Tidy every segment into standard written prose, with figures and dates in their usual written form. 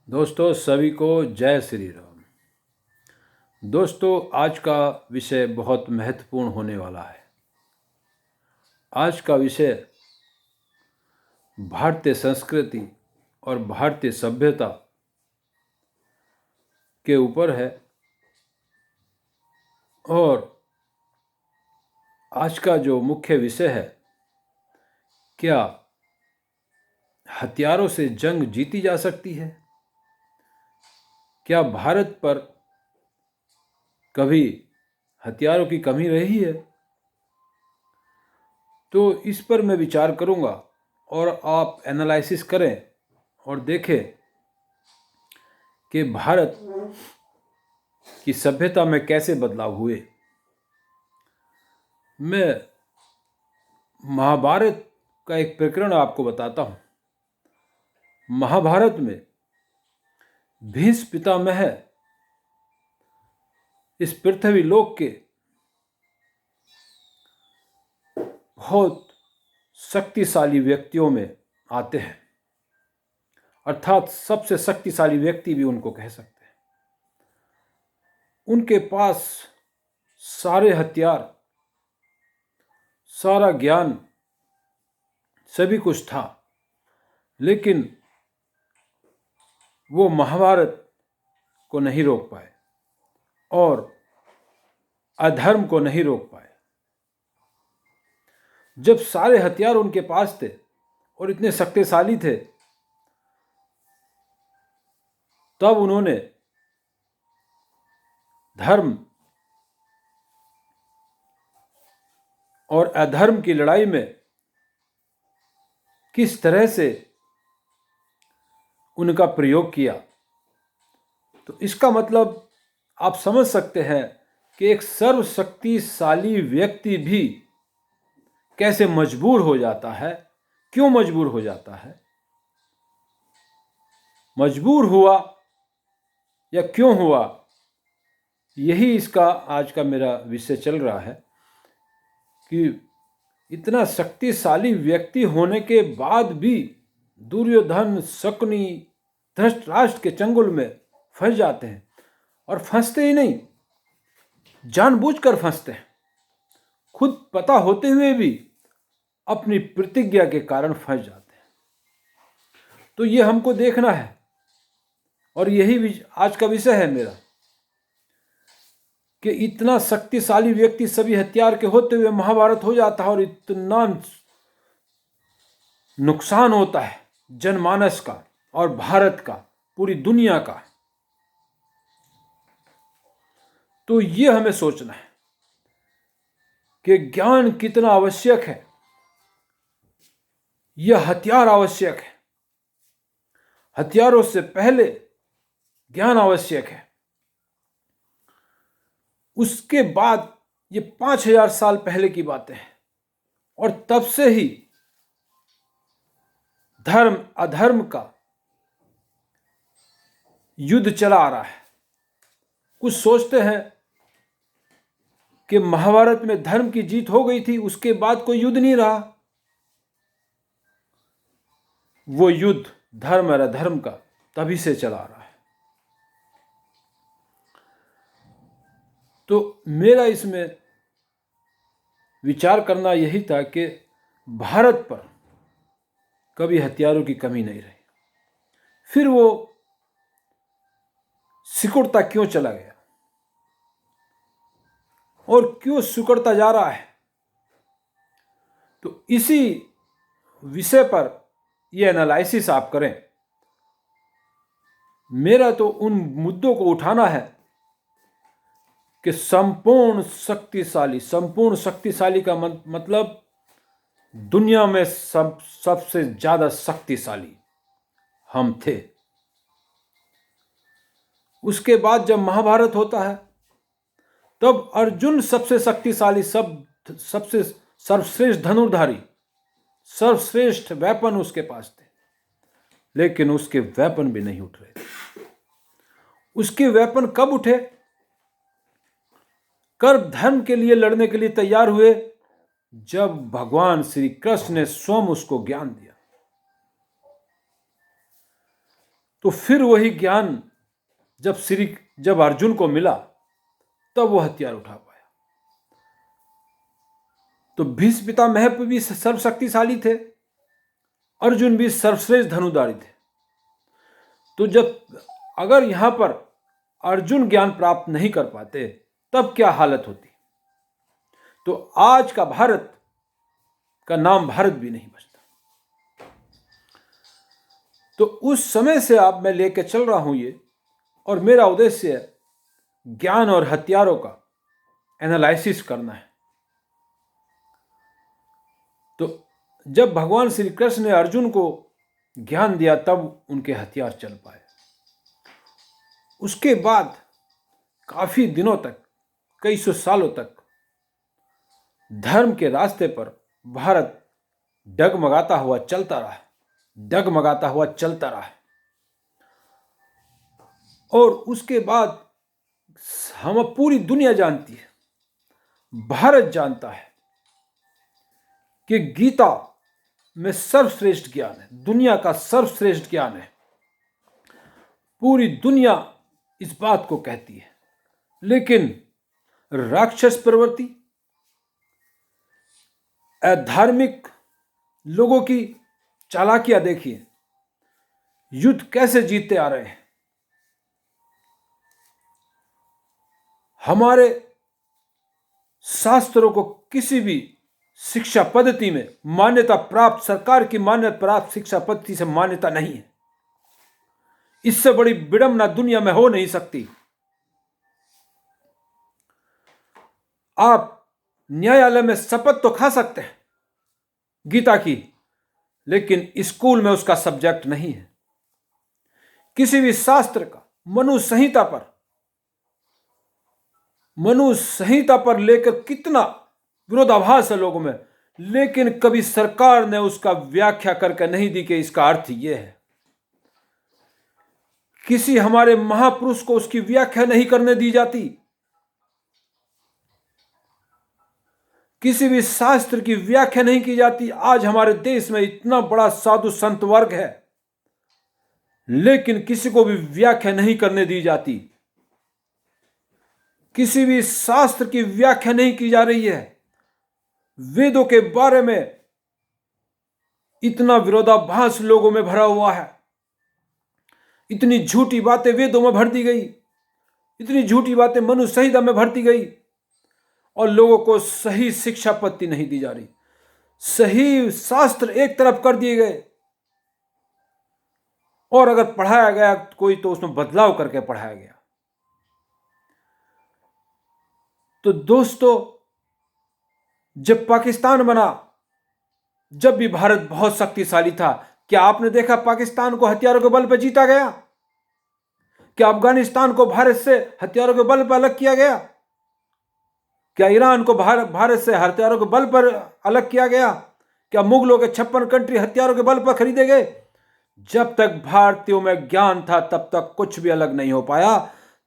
दोस्तों सभी को जय श्री राम। दोस्तों आज का विषय बहुत महत्वपूर्ण होने वाला है। आज का विषय भारतीय संस्कृति और भारतीय सभ्यता के ऊपर है। और आज का जो मुख्य विषय है, क्या हथियारों से जंग जीती जा सकती है? क्या भारत पर कभी हथियारों की कमी रही है? तो इस पर मैं विचार करूंगा और आप एनालिसिस करें और देखें कि भारत की सभ्यता में कैसे बदलाव हुए। मैं महाभारत का एक प्रकरण आपको बताता हूँ। महाभारत में भीष्म पितामह इस पृथ्वी लोक के बहुत शक्तिशाली व्यक्तियों में आते हैं, अर्थात सबसे शक्तिशाली व्यक्ति भी उनको कह सकते हैं। उनके पास सारे हथियार, सारा ज्ञान, सभी कुछ था, लेकिन वो महाभारत को नहीं रोक पाए और अधर्म को नहीं रोक पाए। जब सारे हथियार उनके पास थे और इतने शक्तिशाली थे, तब उन्होंने धर्म और अधर्म की लड़ाई में किस तरह से उनका प्रयोग किया। तो इसका मतलब आप समझ सकते हैं कि एक सर्वशक्तिशाली व्यक्ति भी कैसे मजबूर हो जाता है। क्यों मजबूर हो जाता है? मजबूर हुआ या क्यों हुआ, यही इसका आज का मेरा विषय चल रहा है कि इतना शक्तिशाली व्यक्ति होने के बाद भी दुर्योधन, शकुनी, धृतराष्ट्र के चंगुल में फंस जाते हैं। और फंसते ही नहीं, जानबूझकर फंसते हैं। खुद पता होते हुए भी अपनी प्रतिज्ञा के कारण फंस जाते हैं। तो ये हमको देखना है और यही आज का विषय है मेरा, कि इतना शक्तिशाली व्यक्ति सभी हथियार के होते हुए महाभारत हो जाता है और इतना नुकसान होता है जनमानस का और भारत का, पूरी दुनिया का। तो ये हमें सोचना है कि ज्ञान कितना आवश्यक है, यह हथियार आवश्यक है। हथियारों से पहले ज्ञान आवश्यक है। उसके बाद ये 5000 साल पहले की बातें हैं और तब से ही धर्म अधर्म का युद्ध चला आ रहा है। कुछ सोचते हैं कि महाभारत में धर्म की जीत हो गई थी, उसके बाद कोई युद्ध नहीं रहा। वो युद्ध धर्म और अधर्म का तभी से चला आ रहा है। तो मेरा इसमें विचार करना यही था कि भारत पर कभी हथियारों की कमी नहीं रही। फिर वो सिकुड़ता क्यों चला गया और क्यों सिकुड़ता जा रहा है? तो इसी विषय पर ये एनालिसिस आप करें। मेरा तो उन मुद्दों को उठाना है कि संपूर्ण शक्तिशाली का मतलब दुनिया में सबसे ज्यादा शक्तिशाली हम थे। उसके बाद जब महाभारत होता है, तब अर्जुन सबसे शक्तिशाली, सबसे सर्वश्रेष्ठ धनुर्धारी, सर्वश्रेष्ठ वेपन उसके पास थे, लेकिन उसके वेपन भी नहीं उठ रहे थे। उसके वेपन कब उठे? कब धर्म के लिए लड़ने के लिए तैयार हुए? जब भगवान श्री कृष्ण ने स्वयं उसको ज्ञान दिया। तो फिर वही ज्ञान जब अर्जुन को मिला तब वो हथियार उठा पाया। तो भीष्म पितामह भी सर्वशक्तिशाली थे, अर्जुन भी सर्वश्रेष्ठ धनुधारी थे। तो अगर यहां पर अर्जुन ज्ञान प्राप्त नहीं कर पाते तब क्या हालत होती। तो आज का भारत का नाम भारत भी नहीं बचता। तो उस समय से आप मैं लेके चल रहा हूं ये, और मेरा उद्देश्य ज्ञान और हथियारों का एनालिसिस करना है। तो जब भगवान श्री कृष्ण ने अर्जुन को ज्ञान दिया तब उनके हथियार चल पाए। उसके बाद काफी दिनों तक, कई सौ सालों तक धर्म के रास्ते पर भारत डगमगाता हुआ चलता रहा। और उसके बाद हम पूरी दुनिया जानती है, भारत जानता है कि गीता में सर्वश्रेष्ठ ज्ञान है, दुनिया का सर्वश्रेष्ठ ज्ञान है। पूरी दुनिया इस बात को कहती है, लेकिन राक्षस प्रवृत्ति, अधार्मिक लोगों की चालाकियां देखिए, युद्ध कैसे जीतते आ रहे हैं। हमारे शास्त्रों को किसी भी शिक्षा पद्धति में मान्यता प्राप्त, सरकार की मान्यता प्राप्त शिक्षा पद्धति से मान्यता नहीं है। इससे बड़ी विडंबना दुनिया में हो नहीं सकती। आप न्यायालय में शपथ तो खा सकते हैं गीता की, लेकिन स्कूल में उसका सब्जेक्ट नहीं है। किसी भी शास्त्र का मनु संहिता पर लेकर कितना विरोधाभास है लोगों में, लेकिन कभी सरकार ने उसका व्याख्या करके नहीं दी कि इसका अर्थ यह है। किसी हमारे महापुरुष को उसकी व्याख्या नहीं करने दी जाती। किसी भी शास्त्र की व्याख्या नहीं की जाती। आज हमारे देश में इतना बड़ा साधु संत वर्ग है, लेकिन किसी को भी व्याख्या नहीं करने दी जाती। किसी भी शास्त्र की व्याख्या नहीं की जा रही है। वेदों के बारे में इतना विरोधाभास लोगों में भरा हुआ है। इतनी झूठी बातें वेदों में भर दी गई, इतनी झूठी बातें मनु संहिता में भर दी गई, और लोगों को सही शिक्षा पद्धति नहीं दी जा रही। सही शास्त्र एक तरफ कर दिए गए, और अगर पढ़ाया गया कोई तो उसमें बदलाव करके पढ़ाया गया। तो दोस्तों, जब पाकिस्तान बना, जब भी भारत बहुत शक्तिशाली था, क्या आपने देखा पाकिस्तान को हथियारों के बल पर जीता गया? क्या अफगानिस्तान को भारत से हथियारों के बल पर अलग किया गया? क्या ईरान को भारत से हथियारों के बल पर अलग किया गया? क्या मुगलों के 56 कंट्री हथियारों के बल पर खरीदे गए? जब तक भारतीयों में ज्ञान था तब तक कुछ भी अलग नहीं हो पाया,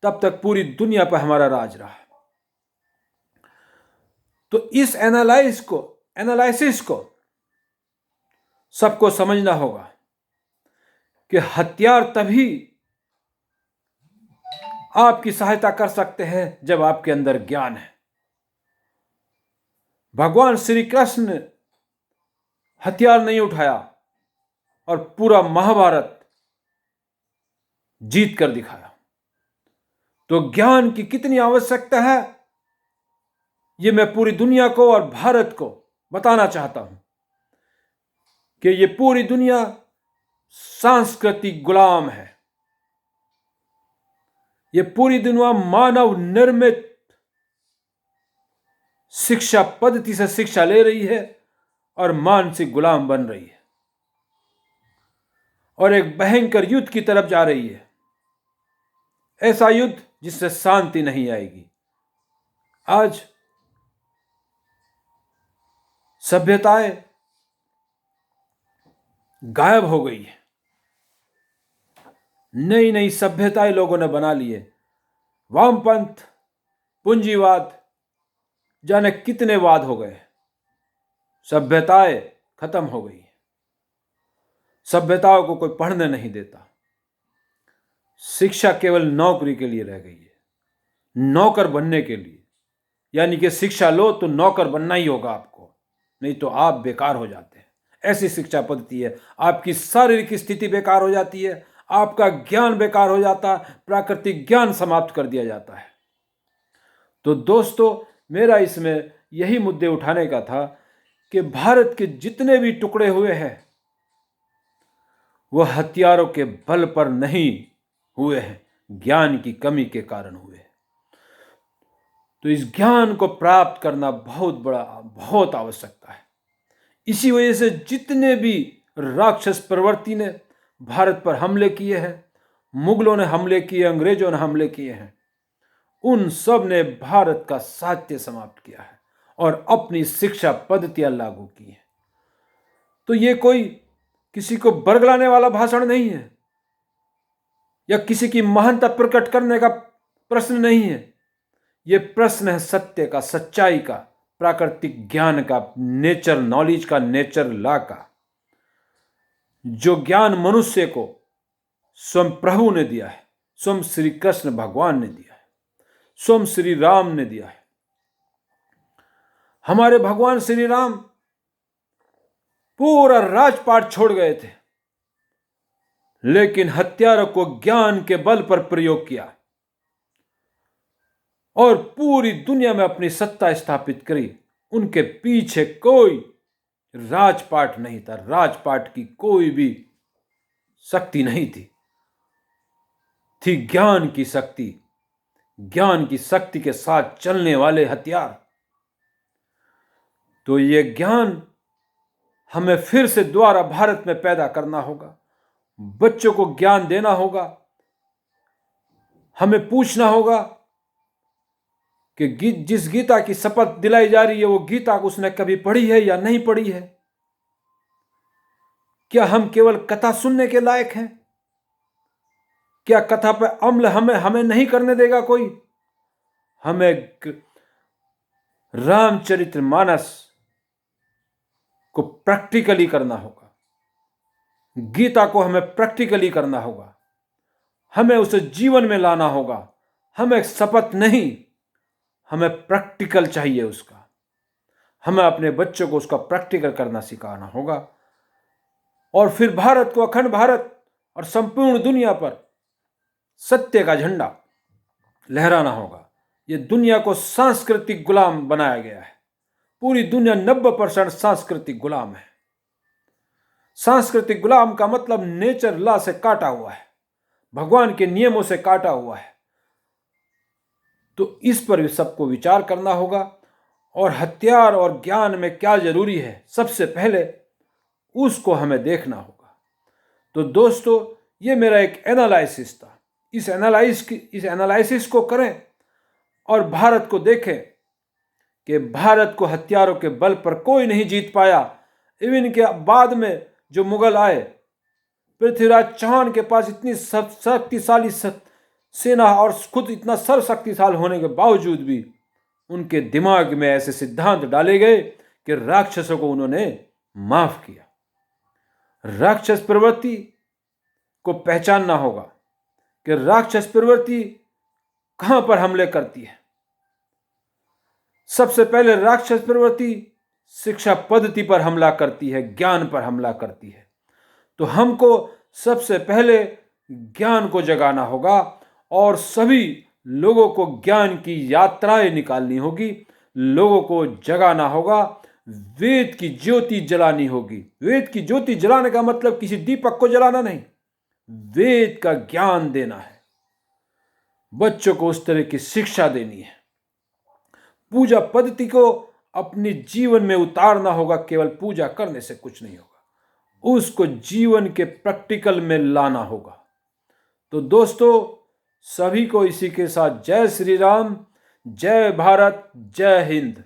तब तक पूरी दुनिया पर हमारा राज रहा। तो इस एनालिसिस को सबको समझना होगा कि हथियार तभी आपकी सहायता कर सकते हैं जब आपके अंदर ज्ञान है। भगवान श्री कृष्ण ने हथियार नहीं उठाया और पूरा महाभारत जीत कर दिखाया। तो ज्ञान की कितनी आवश्यकता है, यह मैं पूरी दुनिया को और भारत को बताना चाहता हूं कि यह पूरी दुनिया सांस्कृतिक गुलाम है। यह पूरी दुनिया मानव निर्मित शिक्षा पद्धति से शिक्षा ले रही है और मानसिक गुलाम बन रही है, और एक भयंकर युद्ध की तरफ जा रही है। ऐसा युद्ध जिससे शांति नहीं आएगी। आज सभ्यताएं गायब हो गई है। नई नई सभ्यताएं लोगों ने बना ली है। वामपंथ, पूंजीवाद, जाने कितने वाद हो गए। सभ्यताएं खत्म हो गई। सभ्यताओं को कोई पढ़ने नहीं देता। शिक्षा केवल नौकरी के लिए रह गई है, नौकर बनने के लिए। यानी कि शिक्षा लो तो नौकर बनना ही होगा आपको, नहीं तो आप बेकार हो जाते हैं। ऐसी शिक्षा पद्धति है। आपकी शारीरिक स्थिति बेकार हो जाती है, आपका ज्ञान बेकार हो जाता है, प्राकृतिक ज्ञान समाप्त कर दिया जाता है। तो दोस्तों, मेरा इसमें यही मुद्दे उठाने का था कि भारत के जितने भी टुकड़े हुए हैं वह हथियारों के बल पर नहीं हुए हैं, ज्ञान की कमी के कारण हुए हैं। तो इस ज्ञान को प्राप्त करना बहुत आवश्यकता है। इसी वजह से जितने भी राक्षस प्रवृत्ति ने भारत पर हमले किए हैं, मुगलों ने हमले किए, अंग्रेजों ने हमले किए हैं, उन सब ने भारत का साहित्य समाप्त किया है और अपनी शिक्षा पद्धतियां लागू की हैं। तो ये कोई किसी को बरगलाने वाला भाषण नहीं है या किसी की महानता प्रकट करने का प्रश्न नहीं है। ये प्रश्न है सत्य का, सच्चाई का, प्राकृतिक ज्ञान का, नेचर नॉलेज का, नेचर लॉ का, जो ज्ञान मनुष्य को स्वयं प्रभु ने दिया है, स्वयं श्री कृष्ण भगवान ने दिया है, स्वयं श्री राम ने दिया है। हमारे भगवान श्री राम पूरा राजपाट छोड़ गए थे, लेकिन हथियारों को ज्ञान के बल पर प्रयोग किया और पूरी दुनिया में अपनी सत्ता स्थापित करी। उनके पीछे कोई राजपाट नहीं था, राजपाट की कोई भी शक्ति नहीं थी ज्ञान की शक्ति, ज्ञान की शक्ति के साथ चलने वाले हथियार। तो ये ज्ञान हमें फिर से दोबारा भारत में पैदा करना होगा, बच्चों को ज्ञान देना होगा। हमें पूछना होगा कि जिस गीता की शपथ दिलाई जा रही है वो गीता को उसने कभी पढ़ी है या नहीं पढ़ी है। क्या हम केवल कथा सुनने के लायक हैं? क्या कथा पर अमल हमें नहीं करने देगा कोई? हमें रामचरितमानस को प्रैक्टिकली करना होगा, गीता को हमें प्रैक्टिकली करना होगा, हमें उसे जीवन में लाना होगा। हमें शपथ नहीं, हमें प्रैक्टिकल चाहिए उसका। हमें अपने बच्चों को उसका प्रैक्टिकल करना सिखाना होगा और फिर भारत को, अखंड भारत और संपूर्ण दुनिया पर सत्य का झंडा लहराना होगा। ये दुनिया को सांस्कृतिक गुलाम बनाया गया है। पूरी दुनिया 90% सांस्कृतिक गुलाम है। सांस्कृतिक गुलाम का मतलब नेचर लॉ से काटा हुआ है, भगवान के नियमों से काटा हुआ है। तो इस पर भी सबको विचार करना होगा और हथियार और ज्ञान में क्या जरूरी है, सबसे पहले उसको हमें देखना होगा। तो दोस्तों, ये मेरा एक एनालिसिस था। इस एनालिसिस को करें और भारत को देखें कि भारत को हथियारों के बल पर कोई नहीं जीत पाया। इवन के बाद में जो मुगल आए, पृथ्वीराज चौहान के पास इतनी शक्तिशाली सेना और खुद इतना सर्वशक्तिशाली होने के बावजूद भी उनके दिमाग में ऐसे सिद्धांत डाले गए कि राक्षसों को उन्होंने माफ किया। राक्षस प्रवृत्ति को पहचानना होगा कि राक्षस प्रवृत्ति कहां पर हमले करती है। सबसे पहले राक्षस प्रवृत्ति शिक्षा पद्धति पर हमला करती है, ज्ञान पर हमला करती है। तो हमको सबसे पहले ज्ञान को जगाना होगा और सभी लोगों को ज्ञान की यात्राएं निकालनी होगी, लोगों को जगाना होगा, वेद की ज्योति जलानी होगी। वेद की ज्योति जलाने का मतलब किसी दीपक को जलाना नहीं, वेद का ज्ञान देना है। बच्चों को उस तरह की शिक्षा देनी है। पूजा पद्धति को अपने जीवन में उतारना होगा। केवल पूजा करने से कुछ नहीं होगा, उसको जीवन के प्रैक्टिकल में लाना होगा। तो दोस्तों, सभी को इसी के साथ जय श्री राम, जय भारत, जय हिंद।